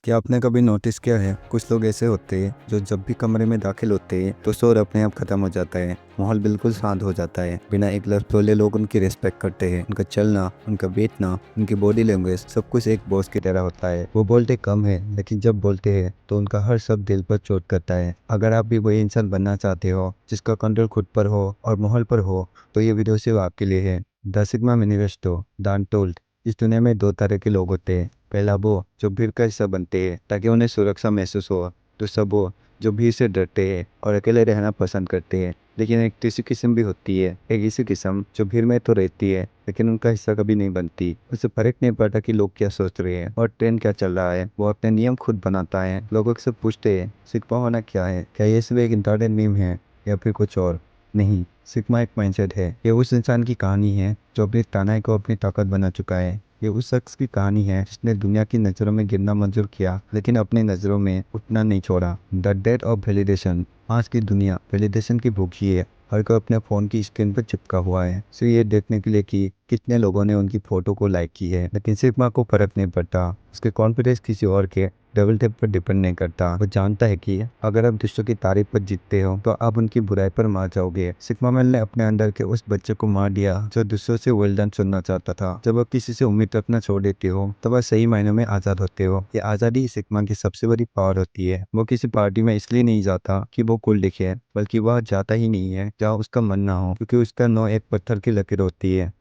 क्या आपने कभी नोटिस किया है, कुछ लोग ऐसे होते हैं जो जब भी कमरे में दाखिल होते हैं तो शोर अपने आप खत्म हो जाता है। माहौल बिल्कुल शांत हो जाता है। बिना एक लफ्ज़ बोले लोग उनकी रिस्पेक्ट करते हैं। उनका चलना, उनका बैठना, उनकी बॉडी लैंग्वेज सब कुछ एक बॉस की तरह होता है। वो बोलते कम है लेकिन जब बोलते हैं तो उनका हर शब्द दिल पर चोट करता है। अगर आप भी वही इंसान बनना चाहते हो जिसका कंट्रोल खुद पर हो और माहौल पर हो, तो ये वीडियो सिर्फ आपके लिए है। The sigma manifesto, the untold. इस दुनिया में दो तरह के लोग होते हैं। पहला वो जो भीड़ का हिस्सा बनते हैं ताकि उन्हें सुरक्षा महसूस हो। दूसरा वो जो भीड़ से डरते हैं और अकेले रहना पसंद करते हैं। लेकिन एक तीसरी किस्म भी होती है, एक ऐसी किस्म जो भीड़ में तो रहती है लेकिन उनका हिस्सा कभी नहीं बनती। उसे फर्क नहीं पड़ता कि लोग क्या सोच रहे हैं और ट्रेंड क्या चल रहा है। वो अपने नियम खुद बनाता है। लोगों से पूछते हैं सिग्मा होना क्या है, क्या ये सिर्फ एक इंटरनेट मीम है या फिर कुछ और। नहीं, सिग्मा एक माइंडसेट है। ये उस इंसान की कहानी है जो अपनी तनाई को अपनी ताकत बना चुका है। ये उस शख्स की कहानी है जिसने दुनिया की नज़रों में गिरना मंजूर किया लेकिन अपनी नज़रों में उठना नहीं छोड़ा। The death of validation. आज की दुनिया वैलिडेशन की भूखी है। हर कोई अपने फ़ोन की स्क्रीन पर चिपका हुआ है सिर्फ ये देखने के लिए कि कितने लोगों ने उनकी फ़ोटो को लाइक की है। लेकिन सिग्मा को फर्क नहीं पड़ता। उसके कॉन्फिडेंस किसी और के डबल टेप पर डिपेंड नहीं करता। वो जानता है कि अगर आप दूसरों की तारीफ पर जीतते हो तो आप उनकी बुराई पर मार जाओगे। सिग्मा मैन ने अपने अंदर के उस बच्चे को मार दिया जो दूसरों से वेल डन सुनना चाहता था। जब आप किसी से उम्मीद रखना छोड़ देते हो तब आप सही मायनों में आज़ाद होते हो। ये आज़ादी ही सिग्मा की सबसे बड़ी पावर होती है। वो किसी पार्टी में इसलिए नहीं जाता कि वो कूल दिखे, बल्कि वह जाता ही नहीं है जहाँ उसका मन ना हो, क्योंकि उसका नो एक पत्थर की लकीर होती है।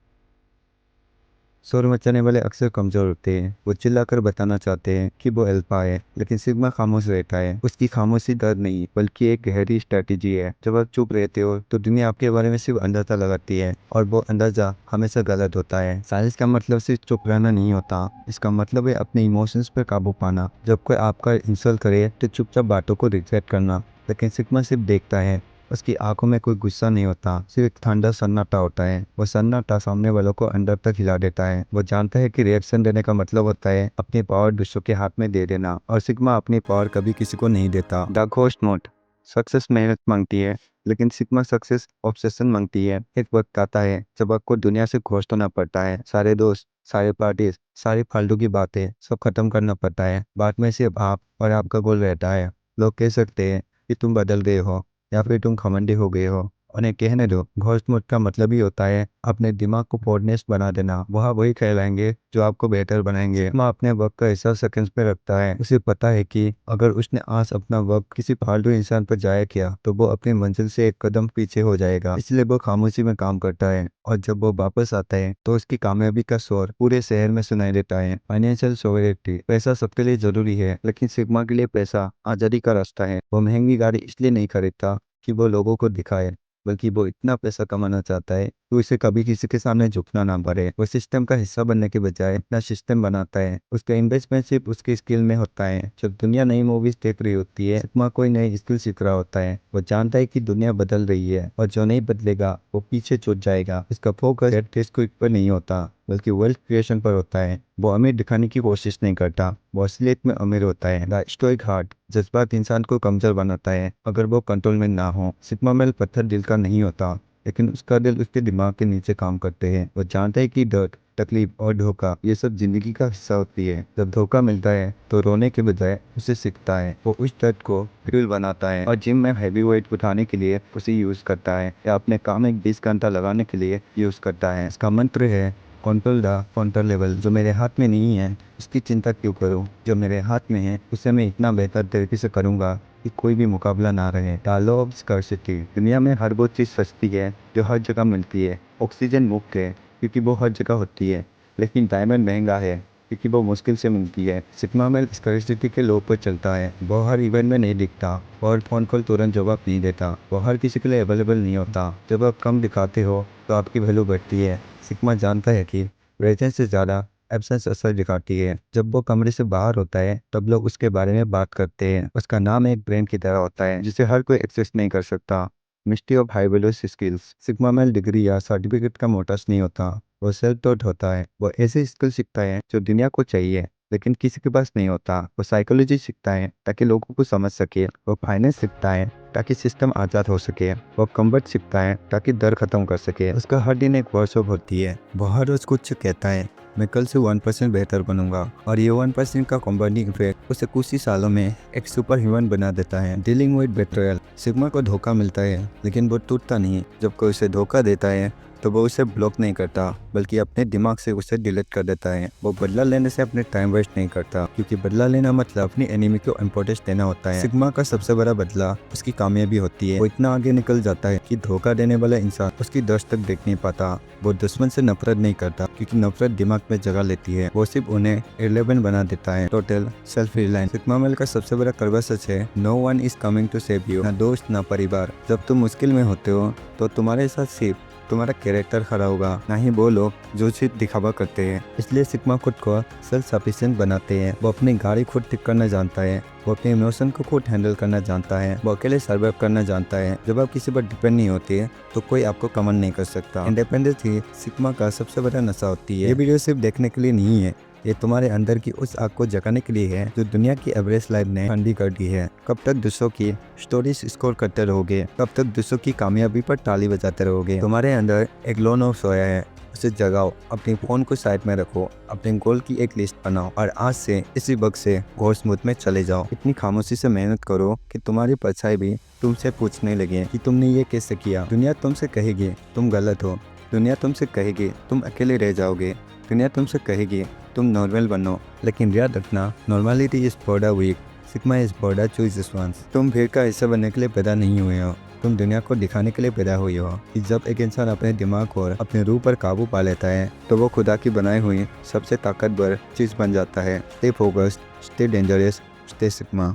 शोर मचाने वाले अक्सर कमजोर होते हैं। वो चिल्लाकर बताना चाहते हैं कि वो अल्फा है, लेकिन सिग्मा खामोश रहता है। उसकी खामोशी डर नहीं बल्कि एक गहरी स्ट्रेटेजी है। जब आप चुप रहते हो तो दुनिया आपके बारे में सिर्फ अंदाजा लगाती है और वो अंदाजा हमेशा गलत होता है। साइलेंस का मतलब सिर्फ चुप रहना नहीं होता, इसका मतलब है अपने इमोशंस पर काबू पाना। जब कोई आपका इंसल्ट करे तो चुपचाप बातों को रिग्रेट करना। लेकिन सिग्मा सिर्फ देखता है। उसकी आंखों में कोई गुस्सा नहीं होता, सिर्फ एक ठंडा सन्नाटा होता है। वो सन्नाटा सामने वालों को अंदर तक हिला देता है। वो जानता है कि रिएक्शन देने का मतलब होता है अपनी पावर दूसरों के हाथ में दे देना, और सिग्मा अपनी पावर कभी किसी को नहीं देता। The ghost note. सक्सेस मेहनत मांगती है लेकिन सिग्मा सक्सेस ऑब्सेशन मांगती है। एक वक्त आता है जब आपको दुनिया से घोस्ट होना पड़ता है। सारे दोस्त, सारे पार्टीज, सारी फालतू की बातें सब खत्म करना पड़ता है। बाद में सिर्फ आप और आपका गोल रहता है। लोग कह सकते हैं कि तुम बदल गए हो या फिर तुम घमंडी हो गए हो। उन्हें कहने दो। घोस्ट मोड का मतलब ही होता है अपने दिमाग को पॉडनेस बना देना। वह वही कहलाएंगे जो आपको बेहतर बनाएंगे। माँ अपने वक्त का हिस्सा सेकंड्स पे रखता है। उसे पता है कि अगर उसने आज अपना वक्त किसी फालतू इंसान पर जाया किया तो वो अपनी मंजिल से एक कदम पीछे हो जाएगा। इसलिए वो खामोशी में काम करता है और जब वो वापस आता है तो उसकी कामयाबी का शोर पूरे शहर में सुनाई देता है। Financial sovereignty. पैसा सबके लिए जरूरी है लेकिन सिग्मा के लिए पैसा आजादी का रास्ता है। वो महंगी गाड़ी इसलिए नहीं खरीदता कि वो लोगों को दिखाए, बल्कि वो इतना पैसा कमाना चाहता है तो इसे कभी किसी के सामने झुकना ना पड़े। वो सिस्टम का हिस्सा बनने के बजाय अपना सिस्टम बनाता है। उसका इन्वेस्टमेंट सिर्फ उसकी स्किल में होता है। जब दुनिया नई मूवीज देख रही होती है, सिग्मा कोई नई स्किल सीख रहा होता है। वो जानता है कि दुनिया बदल रही है और जो नहीं बदलेगा वो पीछे छूट जाएगा। इसका फोकस एटलीस्ट क्विक पर नहीं होता बल्कि वेल्थ क्रिएशन पर होता है। वो अमीर दिखाने की कोशिश नहीं करता, वो असलियत में अमीर होता है। The stoic heart. जज्बात इंसान को कमजोर बनाता है अगर वो कंट्रोल में ना हो। सिग्मा मैन पत्थर दिल का नहीं होता लेकिन उसका दिल उसके दिमाग के नीचे काम करते हैं। वो जानता है कि दर्द, तकलीफ और धोखा ये सब जिंदगी का हिस्सा होती है। जब धोखा मिलता है तो रोने के बजाय उसे सीखता है। वो उस दर्द को फ्यूल बनाता है और जिम में हैवी वेट उठाने के लिए उसे यूज करता है या अपने काम में 20 घंटा लगाने के लिए यूज करता है। इसका मंत्र है कंट्रोल द कंट्रोलेबल। जो मेरे हाथ में नहीं है उसकी चिंता क्यों करूं, जो मेरे हाथ में है उसे मैं इतना बेहतर तरीके से करूंगा कि कोई भी मुकाबला ना रहे। The law of scarcity. दुनिया में हर वो चीज़ सस्ती है जो हर जगह मिलती है। ऑक्सीजन मुफ्त है क्योंकि वो हर जगह होती है, लेकिन डायमंड महंगा है क्योंकि वो मुश्किल से मिलती है। सिग्मा मैन स्कार्सिटी के लो पर चलता है। वो हर इवेंट में नहीं दिखता, वो हर फोन कॉल तुरंत जवाब नहीं देता, वो हर किसी के लिए अवेलेबल नहीं होता। जब आप कम दिखाते हो तो आपकी वैल्यू बढ़ती है। सिग्मा जानता है कि प्रेजेंस से ज़्यादा एब्सेंस असर दिखाती है। जब वो कमरे से बाहर होता है तब लोग उसके बारे में बात करते हैं। उसका नाम एक ब्रेन की तरह होता है जिसे हर कोई एक्सेस नहीं कर सकता। Mystery of high value skills. Sigma man degree या सर्टिफिकेट का मोटर्स नहीं होता, वो सेल्फ टॉट होता है। वो ऐसे स्किल सीखता है जो दुनिया को चाहिए लेकिन किसी के पास नहीं होता। वो साइकोलॉजी सीखता है ताकि लोगों को समझ सके। वो फाइनेंस सीखता है ताकि सिस्टम आज़ाद हो सके। वो कंबट सीखता है ताकि डर खत्म कर सके। उसका हर दिन एक वर्कशॉप होती है। वो हर रोज कुछ कहता है मैं कल से 1% बेहतर बनूंगा, और ये 1% का कंपाउंडिंग इफेक्ट उसे कुछ ही सालों में एक सुपर ह्यूमन बना देता है। डीलिंग विद बेट्रेयल, सिग्मा को धोखा मिलता है लेकिन वो टूटता नहीं। जब कोई उसे धोखा देता है तो वो उसे ब्लॉक नहीं करता, बल्कि अपने दिमाग से उसे डिलीट कर देता है। वो बदला लेने से अपने टाइम वेस्ट नहीं करता, क्योंकि बदला लेना मतलब अपनी एनिमी को इम्पोर्टेंस देना होता है। सिग्मा का सबसे बड़ा बदला उसकी कामयाबी होती है। वो इतना आगे निकल जाता है कि धोखा देने वाला इंसान उसकी दर्श तक देख नहीं पाता। वो दुश्मन से नफरत नहीं करता, क्योंकि नफरत दिमाग में जगह लेती है। वो सिर्फ उन्हें इररिलेवेंट बना देता है। Total self reliance, sigma male का सबसे बड़ा कड़वा सच है, no one is coming to save you. ना दोस्त ना परिवार। जब तुम मुश्किल में होते हो तो तुम्हारे साथ सिर्फ तुम्हारा कैरेक्टर खड़ा होगा, ना ही वो लोग जो सिर्फ दिखावा करते हैं। इसलिए सिग्मा खुद को सेल्फ सफिशिएंट बनाते हैं। वो अपनी गाड़ी खुद ठीक करना जानता है, वो अपने इमोशन को खुद हैंडल करना जानता है, वो अकेले सर्वाइव करना जानता है। जब आप किसी पर डिपेंड नहीं होते तो कोई आपको कमेंट नहीं कर सकता। इंडिपेंडेंस ही सिग्मा का सबसे बड़ा नशा होती है। ये वीडियो सिर्फ देखने के लिए नहीं है, ये तुम्हारे अंदर की उस आग को जगाने के लिए है जो दुनिया की एवरेज लाइफ ने ठंडी कर दी है। कब तक दूसरों की स्टोरीज स्कोर करते रहोगे? कब तक दूसरों की कामयाबी पर ताली बजाते रहोगे? तुम्हारे अंदर एक लोन ऑफ सोया है, उसे जगाओ। अपने फोन को साइड में रखो, अपने गोल की एक लिस्ट बनाओ और आज से इसी वक्त से घोर स्मूथ में चले जाओ। इतनी खामोशी से मेहनत करो कि तुम्हारी परछाई भी तुमसे पूछने लगे कि तुमने ये कैसे किया। दुनिया तुमसे कहेगी तुम गलत हो, दुनिया तुमसे कहेगी तुम अकेले रह जाओगे, दुनिया तुमसे कहेगी तुम नॉर्मल बनो, लेकिन याद रखना, normality is for the weak, sigma is for the chosen ones. तुम भीड़ का हिस्सा बनने के लिए पैदा नहीं हुए हो, तुम दुनिया को दिखाने के लिए पैदा हुए हो कि जब एक इंसान अपने दिमाग और अपने रूह पर काबू पा लेता है तो वो खुदा की बनाई हुई सबसे ताकतवर चीज़ बन जाता है। Stay focused, stay dangerous, stay sigma.